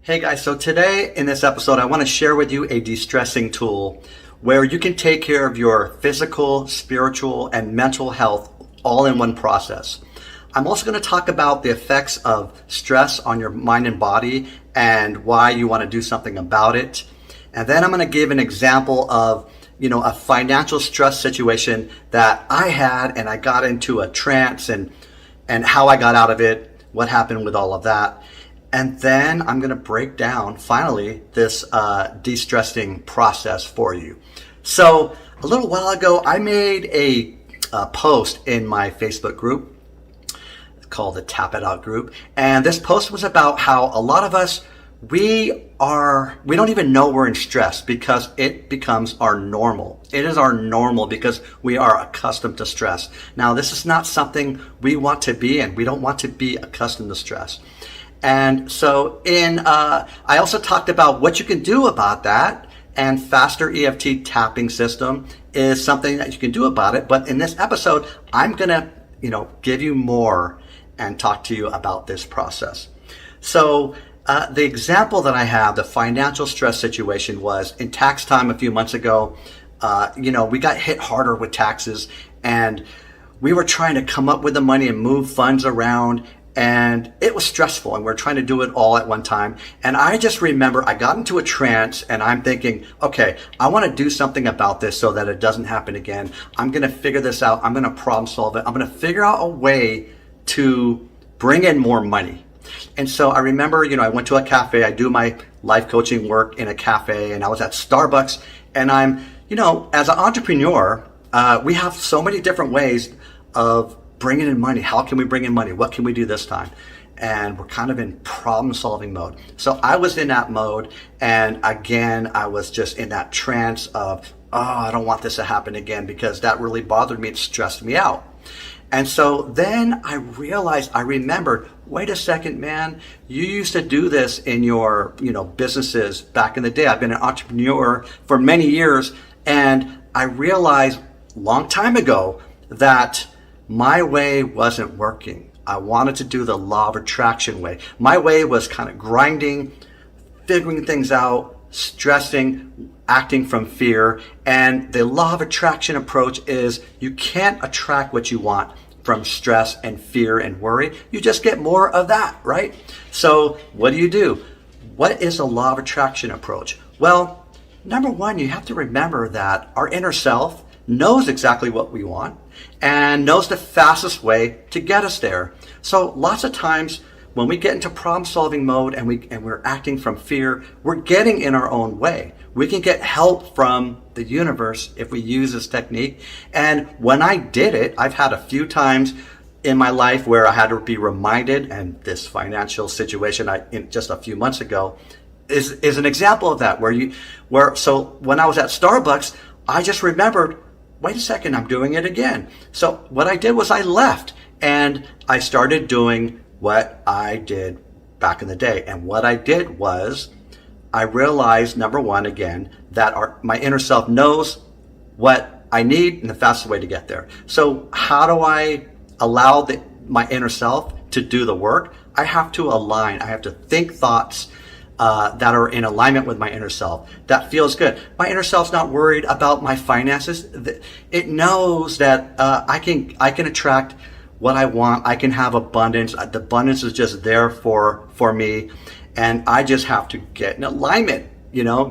Hey guys, so today in this episode, I want to share with you a de-stressing tool where you can take care of your physical, spiritual, and mental health all in one process. I'm also going to talk about the effects of stress on your mind and body and why you want to do something about it. And then I'm going to give an example of, a financial stress situation that I had, and I got into a trance and how I got out of it, what happened with all of that. And then I'm going to break down, finally, this de-stressing process for you. So a little while ago, I made a post in my Facebook group called the Tap It Out group. And this post was about how a lot of us, we don't even know we're in stress because it becomes our normal. It is our normal because we are accustomed to stress. Now, this is not something we want to be in. We don't want to be accustomed to stress. And so I also talked about what you can do about that, and faster EFT tapping system is something that you can do about it. But in this episode, I'm gonna, give you more and talk to you about this process. So the example that I have, the financial stress situation, was in tax time a few months ago. We got hit harder with taxes, and we were trying to come up with the money and move funds around. And it was stressful, and we're trying to do it all at one time. And I just remember I got into a trance, and I'm thinking, okay, I want to do something about this so that it doesn't happen again. I'm going to figure this out. I'm going to problem solve it. I'm going to figure out a way to bring in more money. And so I remember, I went to a cafe. I do my life coaching work in a cafe, and I was at Starbucks. And I'm, as an entrepreneur, we have so many different ways of bringing in money. How can we bring in money? What can we do this time? And we're kind of in problem solving mode. So I was in that mode. And again, I was just in that trance of, I don't want this to happen again, because that really bothered me. It stressed me out. And so then I remembered, wait a second, man, you used to do this in your, businesses back in the day. I've been an entrepreneur for many years. And I realized a long time ago that my way wasn't working. I wanted to do the law of attraction way. My way was kind of grinding, figuring things out, stressing, acting from fear. And the law of attraction approach is you can't attract what you want from stress and fear and worry. You just get more of that, right? So what do? What is the law of attraction approach? Well, number one, you have to remember that our inner self knows exactly what we want and knows the fastest way to get us there. So lots of times when we get into problem solving mode and we're acting from fear, we're getting in our own way. We can get help from the universe if we use this technique. And when I did it, I've had a few times in my life where I had to be reminded, and this financial situation just a few months ago is an example of that, so when I was at Starbucks, I just remembered, wait a second, I'm doing it again. So what I did was I left and I started doing what I did back in the day. And what I did was I realized, number one, again, that my inner self knows what I need and the fastest way to get there. So how do I allow my inner self to do the work? I have to align. I have to think thoughts that are in alignment with my inner self. That feels good. My inner self's not worried about my finances. It knows that I can attract what I want. I can have abundance. The abundance is just there for me, and I just have to get in alignment.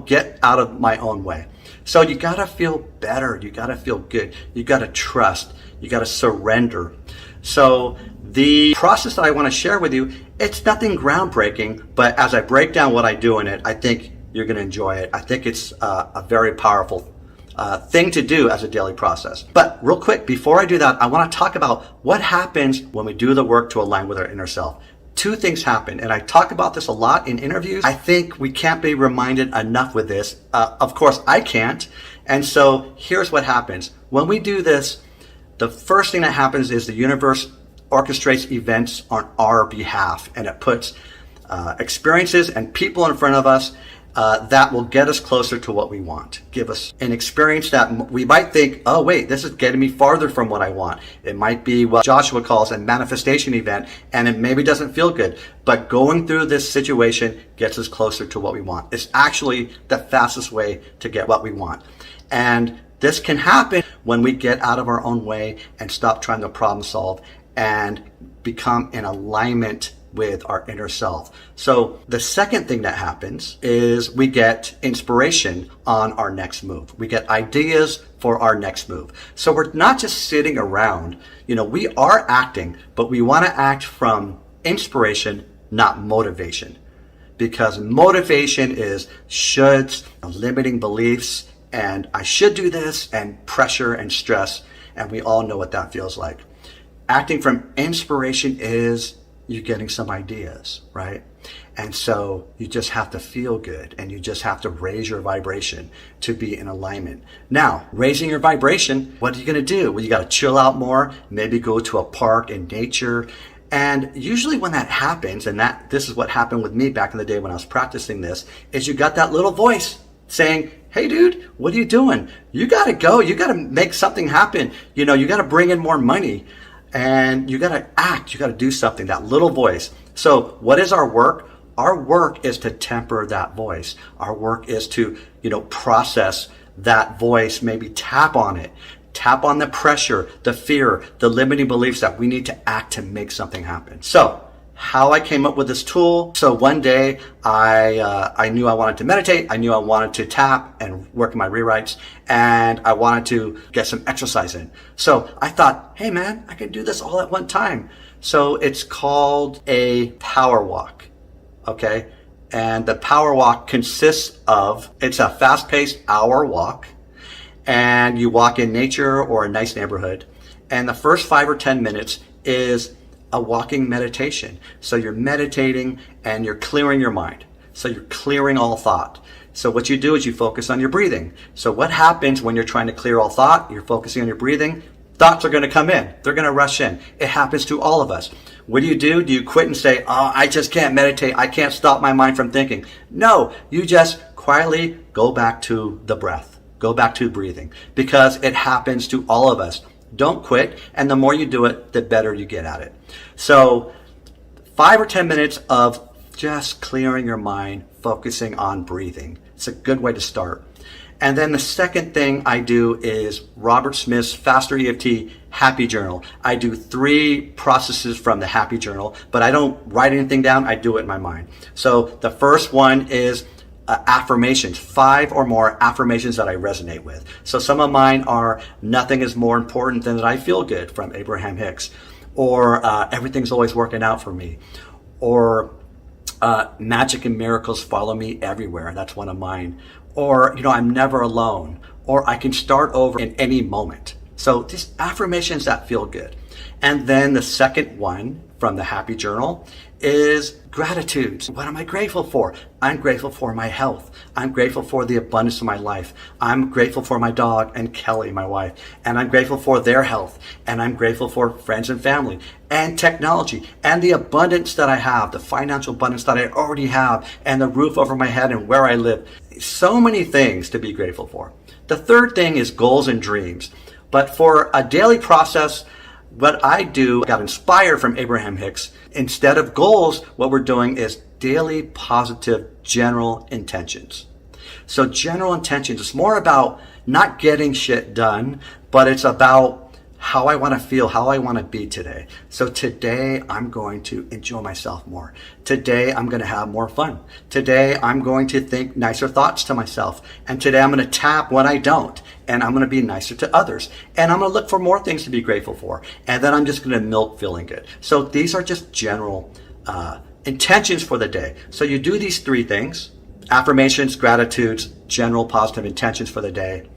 Get out of my own way. So you gotta feel better. You gotta feel good. You gotta trust. You gotta surrender. So the process that I want to share with you, it's nothing groundbreaking, but as I break down what I do in it, I think you're going to enjoy it. I think it's a very powerful thing to do as a daily process. But real quick, before I do that, I want to talk about what happens when we do the work to align with our inner self. Two things happen, and I talk about this a lot in interviews. I think we can't be reminded enough with this. Of course, I can't. And so here's what happens. When we do this, the first thing that happens is the universe orchestrates events on our behalf, and it puts experiences and people in front of us that will get us closer to what we want. Give us an experience that we might think, oh wait, this is getting me farther from what I want. It might be what Joshua calls a manifestation event, and it maybe doesn't feel good. But going through this situation gets us closer to what we want. It's actually the fastest way to get what we want. And this can happen when we get out of our own way and stop trying to problem solve and become in alignment with our inner self. So the second thing that happens is we get inspiration on our next move. We get ideas for our next move. So we're not just sitting around, we are acting, but we want to act from inspiration, not motivation. Because motivation is shoulds, limiting beliefs, and I should do this, and pressure and stress, and we all know what that feels like. Acting from inspiration is you're getting some ideas, right? And so you just have to feel good, and you just have to raise your vibration to be in alignment. Now, raising your vibration, what are you going to do? Well, you got to chill out more, maybe go to a park in nature. And usually when that happens, and this is what happened with me back in the day when I was practicing this, is you got that little voice saying, hey dude, what are you doing? You got to go. You got to make something happen. You got to bring in more money. And you got to act, you got to do something, that little voice. So what is our work? Our work is to temper that voice. Our work is to, process that voice, maybe tap on it, tap on the pressure, the fear, the limiting beliefs that we need to act to make something happen. So how I came up with this tool. So one day I knew I wanted to meditate. I knew I wanted to tap and work my rewrites, and I wanted to get some exercise in. So I thought, hey man, I can do this all at one time. So it's called a power walk. Okay. And the power walk consists of, it's a fast-paced hour walk, and you walk in nature or a nice neighborhood. And the first 5 or 10 minutes is a walking meditation. So you're meditating and you're clearing your mind. So you're clearing all thought. So what you do is you focus on your breathing. So what happens when you're trying to clear all thought? You're focusing on your breathing. Thoughts are going to come in. They're going to rush in. It happens to all of us. What do? Do you quit and say, oh, I just can't meditate. I can't stop my mind from thinking. No, you just quietly go back to the breath. Go back to breathing, because it happens to all of us. Don't quit. And the more you do it, the better you get at it. So 5 or 10 minutes of just clearing your mind, focusing on breathing. It's a good way to start. And then the second thing I do is Robert Smith's Faster EFT Happy Journal. I do 3 processes from the Happy Journal, but I don't write anything down. I do it in my mind. So the first one is affirmations, 5 or more affirmations that I resonate with. So some of mine are nothing is more important than that I feel good, from Abraham Hicks, or everything's always working out for me, or magic and miracles follow me everywhere. That's one of mine. Or, I'm never alone, or I can start over in any moment. So just affirmations that feel good. And then the second one from the Happy Journal is gratitude. What am I grateful for? I'm grateful for my health. I'm grateful for the abundance of my life. I'm grateful for my dog and Kelly, my wife. And I'm grateful for their health. And I'm grateful for friends and family and technology and the abundance that I have, the financial abundance that I already have, and the roof over my head and where I live. So many things to be grateful for. The third thing is goals and dreams. But for a daily process, what I do, got inspired from Abraham Hicks. Instead of goals, what we're doing is daily positive general intentions. So general intentions, it's more about not getting shit done, but it's about how I want to feel, how I want to be today. So today I'm going to enjoy myself more. Today I'm going to have more fun. Today I'm going to think nicer thoughts to myself. And today I'm going to tap when I don't. And I'm going to be nicer to others. And I'm going to look for more things to be grateful for. And then I'm just going to milk feeling good. So these are just general intentions for the day. So you do these 3 things: affirmations, gratitudes, general positive intentions for the day.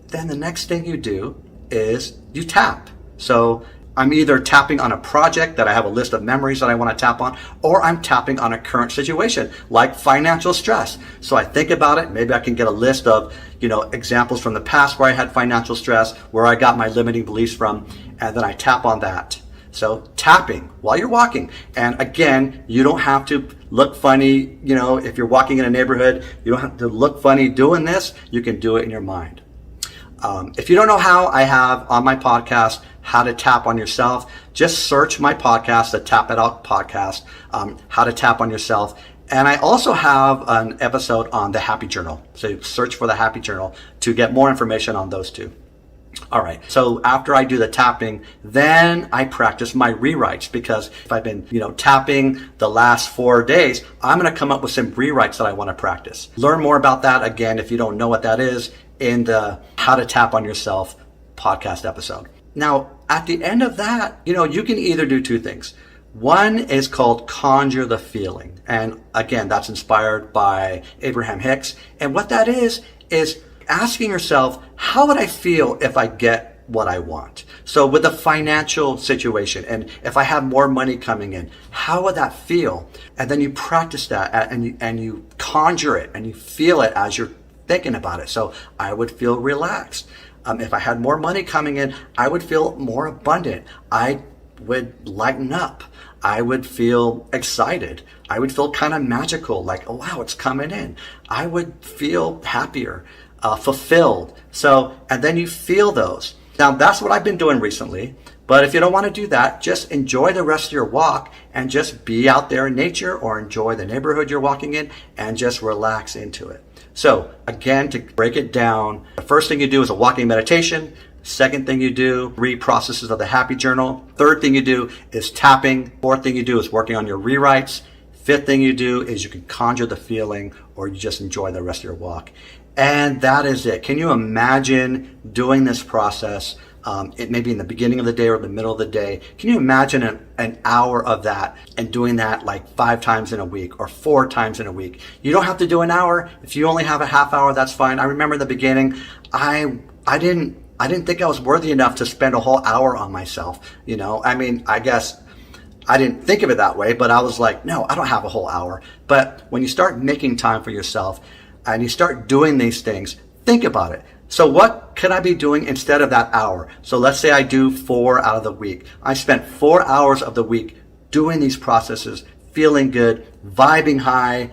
Then the next thing you do is you tap. So I'm either tapping on a project that I have a list of memories that I want to tap on, or I'm tapping on a current situation like financial stress. So I think about it. Maybe I can get a list of, examples from the past where I had financial stress, where I got my limiting beliefs from, and then I tap on that. So tapping while you're walking. And again, you don't have to look funny. If you're walking in a neighborhood, you don't have to look funny doing this. You can do it in your mind. If you don't know how, I have on my podcast, How to Tap on Yourself. Just search my podcast, the Tap It Out podcast, How to Tap on Yourself. And I also have an episode on the Happy Journal. So search for the Happy Journal to get more information on those two. All right. So after I do the tapping, then I practice my rewrites, because if I've been, tapping the last 4 days, I'm going to come up with some rewrites that I want to practice. Learn more about that, again, if you don't know what that is, in the How to Tap on Yourself podcast episode. Now, at the end of that, you can either do two things. One is called conjure the feeling. And again, that's inspired by Abraham Hicks. And what that is asking yourself, how would I feel if I get what I want? So with a financial situation, and if I have more money coming in, how would that feel? And then you practice that, and you conjure it, and you feel it as you're thinking about it. So I would feel relaxed. If I had more money coming in, I would feel more abundant. I would lighten up. I would feel excited. I would feel kind of magical, like, oh wow, it's coming in. I would feel happier, fulfilled. So, and then you feel those. Now that's what I've been doing recently. But if you don't want to do that, just enjoy the rest of your walk and just be out there in nature, or enjoy the neighborhood you're walking in and just relax into it. So again, to break it down, the first thing you do is a walking meditation. Second thing you do, read processes of the Happy Journal. Third thing you do is tapping. Fourth thing you do is working on your rewrites. Fifth thing you do is you can conjure the feeling, or you just enjoy the rest of your walk. And that is it. Can you imagine doing this process? It may be in the beginning of the day or the middle of the day. Can you imagine an hour of that, and doing that like 5 times in a week or 4 times in a week? You don't have to do an hour. If you only have a half hour, that's fine. I remember in the beginning, I didn't think I was worthy enough to spend a whole hour on myself. I guess I didn't think of it that way, but I was like, no, I don't have a whole hour. But when you start making time for yourself and you start doing these things, think about it. So what could I be doing instead of that hour? So let's say I do 4 out of the week. I spent 4 hours of the week doing these processes, feeling good, vibing high,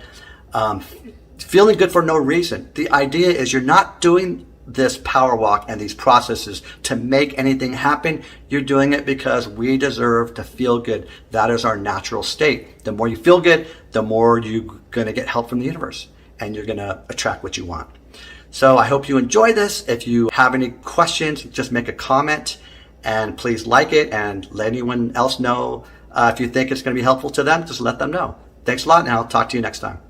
feeling good for no reason. The idea is you're not doing this power walk and these processes to make anything happen. You're doing it because we deserve to feel good. That is our natural state. The more you feel good, the more you're going to get help from the universe, and you're going to attract what you want. So I hope you enjoy this. If you have any questions, just make a comment, and please like it and let anyone else know. If you think it's going to be helpful to them, just let them know. Thanks a lot, and I'll talk to you next time.